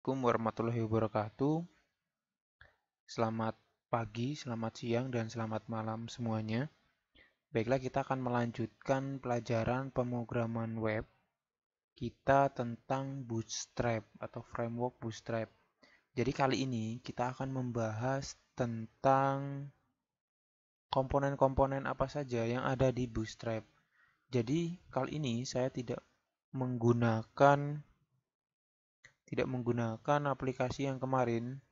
Assalamualaikum warahmatullahi wabarakatuh. Selamat pagi, selamat siang, dan selamat malam semuanya. Baiklah, kita akan melanjutkan pelajaran pemrograman web kita tentang Bootstrap atau framework Bootstrap. Jadi kali ini kita akan membahas tentang komponen-komponen apa saja yang ada di Bootstrap. Jadi kali ini saya tidak menggunakan aplikasi yang kemarin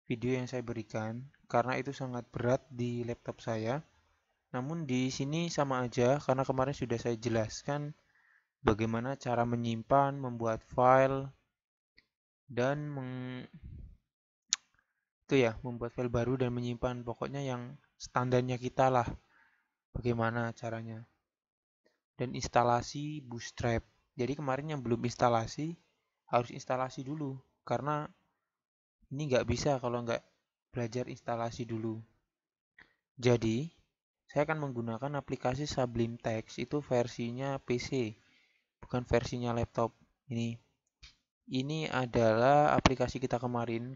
video yang saya berikan karena itu sangat berat di laptop saya. Namun di sini sama aja karena kemarin sudah saya jelaskan bagaimana cara menyimpan, membuat file dan membuat file baru dan menyimpan pokoknya yang standarnya kita lah. Bagaimana caranya? Dan instalasi Bootstrap. Jadi kemarin yang belum instalasi harus instalasi dulu karena ini nggak bisa kalau nggak belajar instalasi dulu. Jadi, saya akan menggunakan aplikasi Sublime Text itu versinya PC, bukan versinya laptop. Ini adalah aplikasi kita kemarin,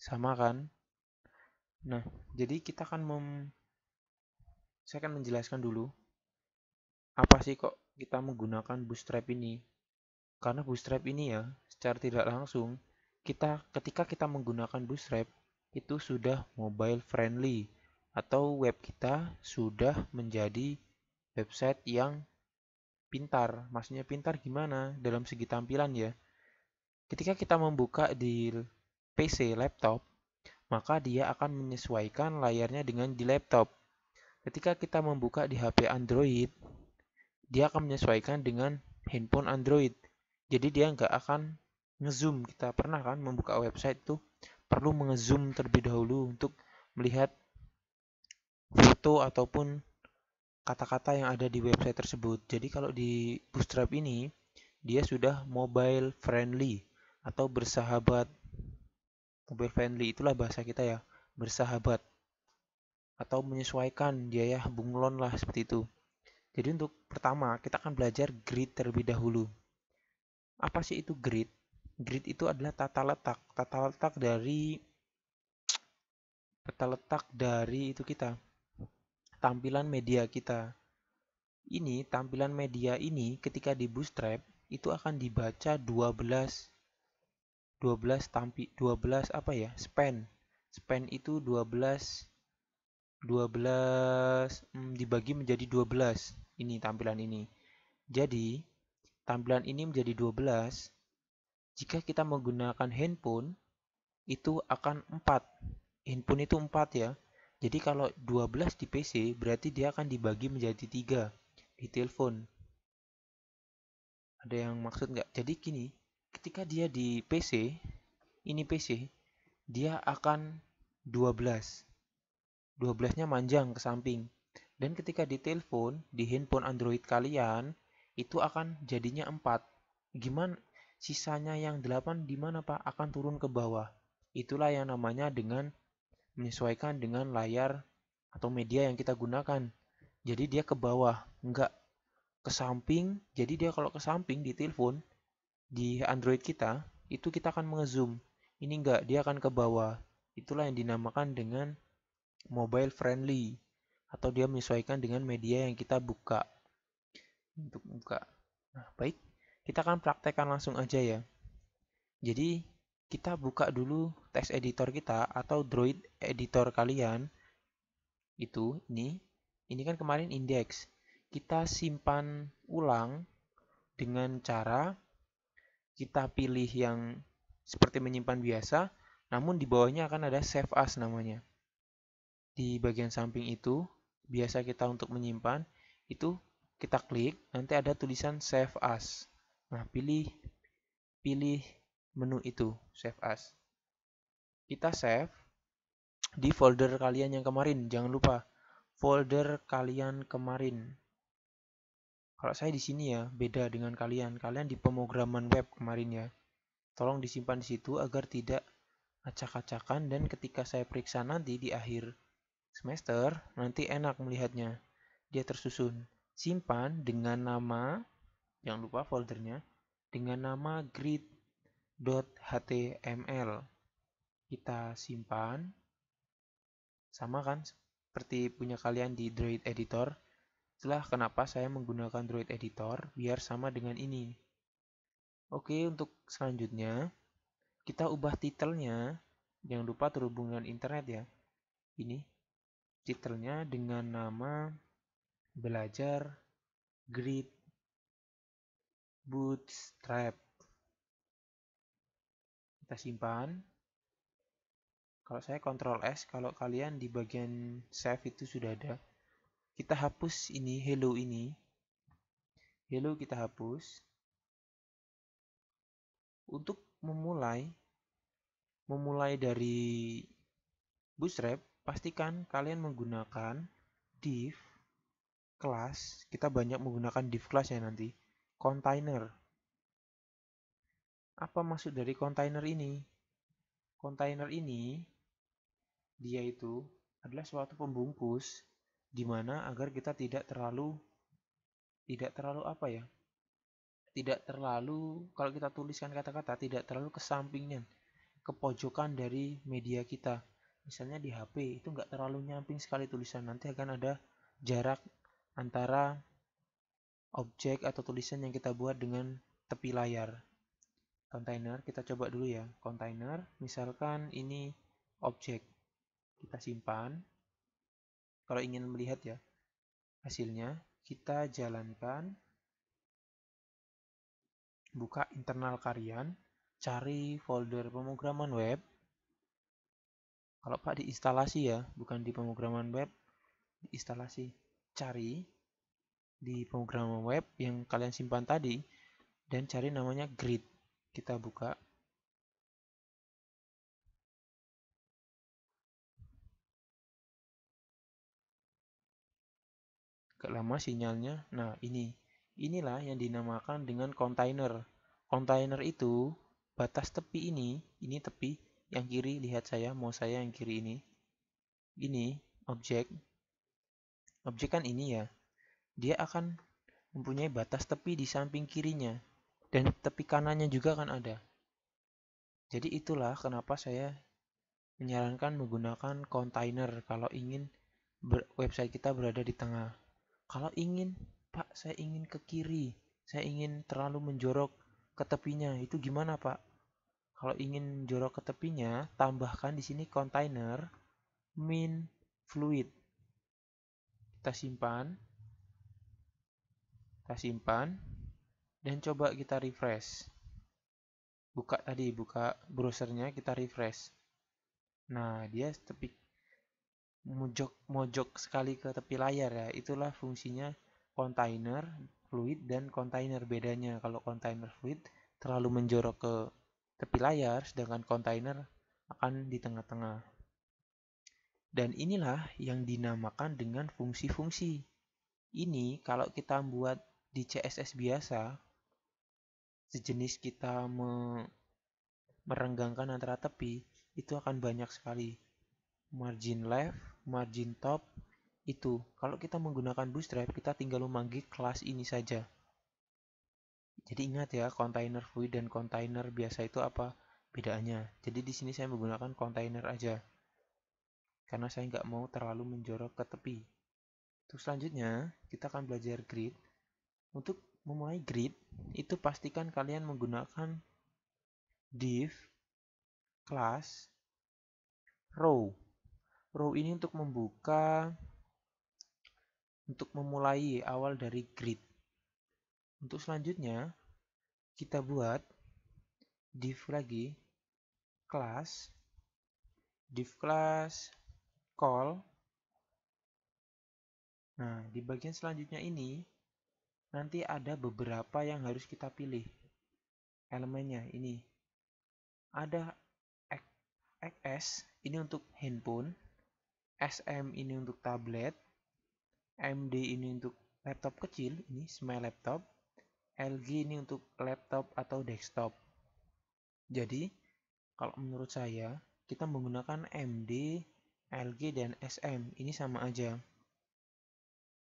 sama kan? Nah, jadi saya akan menjelaskan dulu apa sih kok kita menggunakan Bootstrap ini. Karena Bootstrap ini ya, secara tidak langsung ketika kita menggunakan Bootstrap itu sudah mobile friendly atau web kita sudah menjadi website yang pintar. Maksudnya pintar gimana? Dalam segi tampilan ya. Ketika kita membuka di PC laptop, maka dia akan menyesuaikan layarnya dengan di laptop. Ketika kita membuka di HP Android, dia akan menyesuaikan dengan handphone Android. Jadi dia nggak akan ngezoom. Kita pernah kan membuka website itu perlu mengezoom terlebih dahulu untuk melihat foto ataupun kata-kata yang ada di website tersebut. Jadi kalau di Bootstrap ini, dia sudah mobile friendly atau bersahabat. Mobile friendly itulah bahasa kita ya, bersahabat atau menyesuaikan dia ya, bunglon lah seperti itu. Jadi untuk pertama, kita akan belajar grid terlebih dahulu. Apa sih itu grid? Grid itu adalah tata letak dari itu kita, tampilan media kita. Ini tampilan media ini ketika di Bootstrap itu akan dibaca 12 apa ya? Span. Span itu 12 dibagi menjadi 12. Ini tampilan ini. Jadi, tampilan ini menjadi 12. Jika kita menggunakan handphone, itu akan 4. Handphone itu 4 ya. Jadi kalau 12 di PC, berarti dia akan dibagi menjadi 3 di telepon. Ada yang maksud nggak? Jadi gini, ketika dia di PC, ini PC, dia akan 12. 12-nya manjang ke samping. Dan ketika di telepon, di handphone Android kalian, itu akan jadinya 4. Gimana? Sisanya yang 8 di mana Pak? Akan turun ke bawah. Itulah yang namanya dengan menyesuaikan dengan layar atau media yang kita gunakan. Jadi dia ke bawah, enggak ke samping. Jadi dia kalau ke samping di telepon, di Android kita, itu kita akan mengezoom. Ini enggak, dia akan ke bawah. Itulah yang dinamakan dengan mobile friendly atau dia menyesuaikan dengan media yang kita buka untuk buka. Nah, baik, kita akan praktekkan langsung aja ya. Jadi, kita buka dulu text editor kita atau Droid editor kalian. Ini kan kemarin index. Kita simpan ulang dengan cara kita pilih yang seperti menyimpan biasa, namun di bawahnya akan ada save as namanya. Di bagian samping itu, biasa kita untuk menyimpan, itu kita klik, nanti ada tulisan save as. Nah, pilih menu itu, save as. Kita save di folder kalian yang kemarin, jangan lupa folder kalian kemarin. Kalau saya di sini ya, beda dengan kalian. Kalian di pemrograman web kemarin ya. Tolong disimpan di situ agar tidak acak-acakan dan ketika saya periksa nanti di akhir semester, nanti enak melihatnya. Dia tersusun. Simpan dengan nama, jangan lupa foldernya, dengan nama grid. .html. Kita simpan, sama kan seperti punya kalian di Droid Editor. Itulah kenapa saya menggunakan Droid Editor, biar sama dengan ini. Oke, untuk selanjutnya, kita ubah titelnya. Jangan lupa terhubung dengan internet ya. Ini, titelnya dengan nama Belajar Grid Bootstrap. Kita simpan. Kalau saya Ctrl S, kalau kalian di bagian save itu sudah ada. Kita hapus ini, hello ini. Hello kita hapus. Untuk memulai dari Bootstrap, pastikan kalian menggunakan div class. Kita banyak menggunakan div class ya nanti. Container. Apa maksud dari container ini? Container ini dia itu adalah suatu pembungkus di mana agar kita tidak terlalu apa ya? Tidak terlalu, kalau kita tuliskan kata-kata, tidak terlalu ke sampingnya, ke pojokan dari media kita. Misalnya di HP itu nggak terlalu nyamping sekali tulisan, nanti akan ada jarak antara objek atau tulisan yang kita buat dengan tepi layar. Container, kita coba dulu ya. Container, misalkan ini objek, kita simpan. Kalau ingin melihat ya hasilnya, kita jalankan, buka internal kalian, cari folder pemrograman web. Kalau Pak di instalasi ya, bukan di pemrograman web, di instalasi. Cari di pemrograman web yang kalian simpan tadi, dan cari namanya grid. Kita buka. Agak lama sinyalnya. Nah, inilah yang dinamakan dengan container. Container itu batas tepi ini tepi yang kiri, lihat saya, mau saya yang kiri ini. Ini objek. Objek kan ini ya. Dia akan mempunyai batas tepi di samping kirinya dan tepi kanannya juga akan ada. Jadi itulah kenapa saya menyarankan menggunakan container kalau ingin website kita berada di tengah. Kalau ingin, Pak, saya ingin ke kiri, saya ingin terlalu menjorok ke tepinya, itu gimana, Pak? Kalau ingin menjorok ke tepinya, tambahkan di sini container min fluid. Kita simpan, dan coba kita refresh. Buka browsernya, kita refresh. Nah, dia tepi mojok sekali ke tepi layar ya. Itulah fungsinya container fluid dan container. Bedanya kalau container fluid terlalu menjorok ke tepi layar, sedangkan container akan di tengah-tengah. Dan inilah yang dinamakan dengan fungsi-fungsi. Ini kalau kita buat di CSS biasa, sejenis kita merenggangkan antara tepi, itu akan banyak sekali. Margin left, margin top, itu. Kalau kita menggunakan Bootstrap, kita tinggal memanggil kelas ini saja. Jadi ingat ya, container fluid dan container biasa itu apa bedanya. Jadi di sini saya menggunakan container aja, karena saya nggak mau terlalu menjorok ke tepi. Terus selanjutnya, kita akan belajar grid. Untuk memulai grid, itu pastikan kalian menggunakan div class row. Row ini untuk memulai awal dari grid. Untuk selanjutnya, kita buat div lagi, div class call. Nah, di bagian selanjutnya ini, nanti ada beberapa yang harus kita pilih. Elemennya ini. Ada XS, ini untuk handphone. SM ini untuk tablet. MD ini untuk laptop kecil, ini small laptop. LG ini untuk laptop atau desktop. Jadi, kalau menurut saya, kita menggunakan MD, LG, dan SM. Ini sama aja.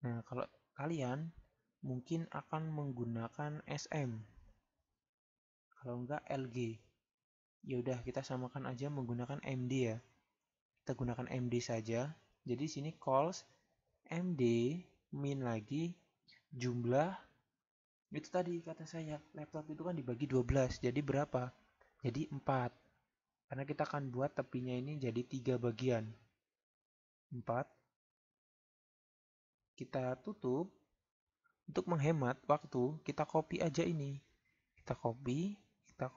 Nah, kalau kalian mungkin akan menggunakan SM. Kalau enggak, LG. Ya udah, kita samakan aja menggunakan MD ya. Kita gunakan MD saja. Jadi sini calls MD min lagi jumlah itu tadi kata saya, laptop itu kan dibagi 12. Jadi berapa? Jadi 4. Karena kita akan buat tepinya ini jadi 3 bagian. 4. Kita tutup. Untuk menghemat waktu, kita copy aja ini. Kita copy, kita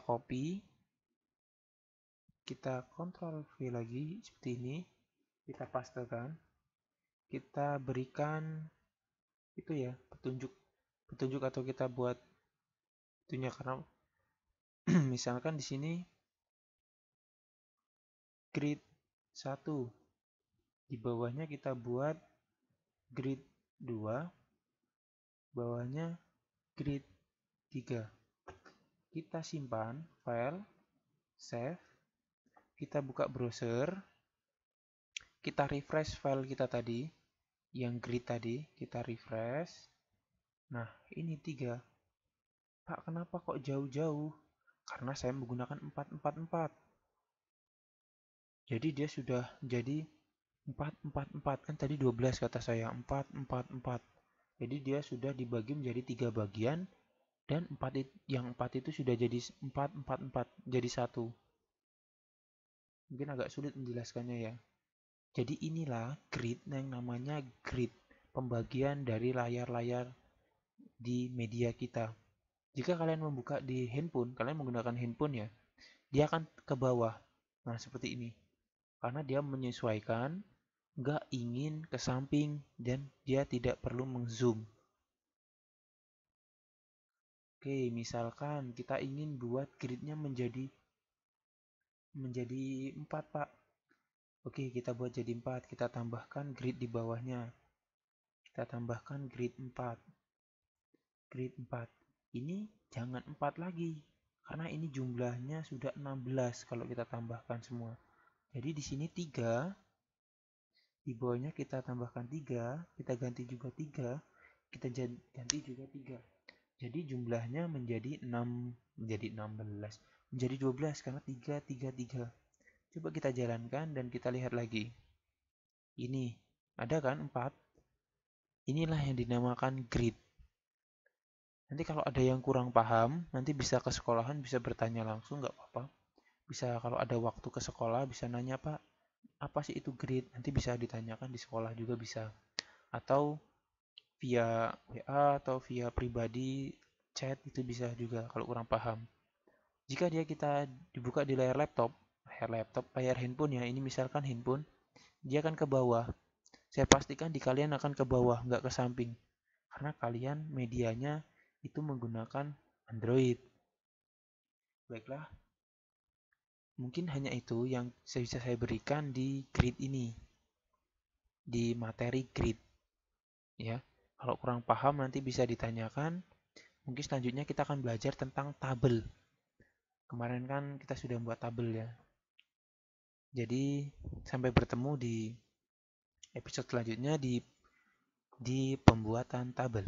copy, kita Ctrl V lagi seperti ini. Kita pastekan. Kita berikan itu ya, petunjuk atau kita buat itunya karena misalkan di sini grid 1. Di bawahnya kita buat grid 2, bawahnya grid 3. Kita simpan file, save, kita buka browser, kita refresh file kita tadi, yang grid tadi, kita refresh. Nah, ini 3. Pak, kenapa kok jauh-jauh? Karena saya menggunakan 444. Jadi dia sudah jadi 444. Kan tadi 12 kata saya, 444. Jadi dia sudah dibagi menjadi 3 bagian. Dan yang 4 itu sudah jadi 444, jadi 1. Mungkin agak sulit menjelaskannya ya. Jadi inilah grid yang namanya grid, pembagian dari layar-layar di media kita. Jika kalian membuka di handphone, kalian menggunakan handphone ya, dia akan ke bawah. Nah, seperti ini. Karena dia menyesuaikan, nggak ingin ke samping, dan dia tidak perlu mengzoom. Oke, misalkan kita ingin buat gridnya menjadi 4, Pak. Oke, kita buat jadi 4. Kita tambahkan grid di bawahnya. Kita tambahkan grid 4. Grid 4. Ini jangan 4 lagi. Karena ini jumlahnya sudah 16 kalau kita tambahkan semua. Jadi di sini 3. Di bawahnya kita tambahkan 3. Kita ganti juga 3. Kita ganti juga 3. Jadi jumlahnya menjadi 6. Menjadi 16. Menjadi 12 karena 3, 3, 3. Coba kita jalankan dan kita lihat lagi. Ini, ada kan 4? Inilah yang dinamakan grid. Nanti kalau ada yang kurang paham, nanti bisa ke sekolahan, bisa bertanya langsung, nggak apa-apa. Bisa kalau ada waktu ke sekolah, bisa nanya, Pak, apa sih itu grid? Nanti bisa ditanyakan di sekolah juga bisa. Atau via WA atau via pribadi, chat, itu bisa juga kalau kurang paham. Jika kita dibuka di layar handphone ya, ini misalkan handphone, dia akan ke bawah. Saya pastikan di kalian akan ke bawah, nggak ke samping. Karena kalian medianya itu menggunakan Android. Baiklah, mungkin hanya itu yang bisa saya berikan di grid ini, di materi grid. Ya, kalau kurang paham nanti bisa ditanyakan. Mungkin selanjutnya kita akan belajar tentang tabel. Kemarin kan kita sudah membuat tabel ya. Jadi sampai bertemu di episode selanjutnya di pembuatan tabel.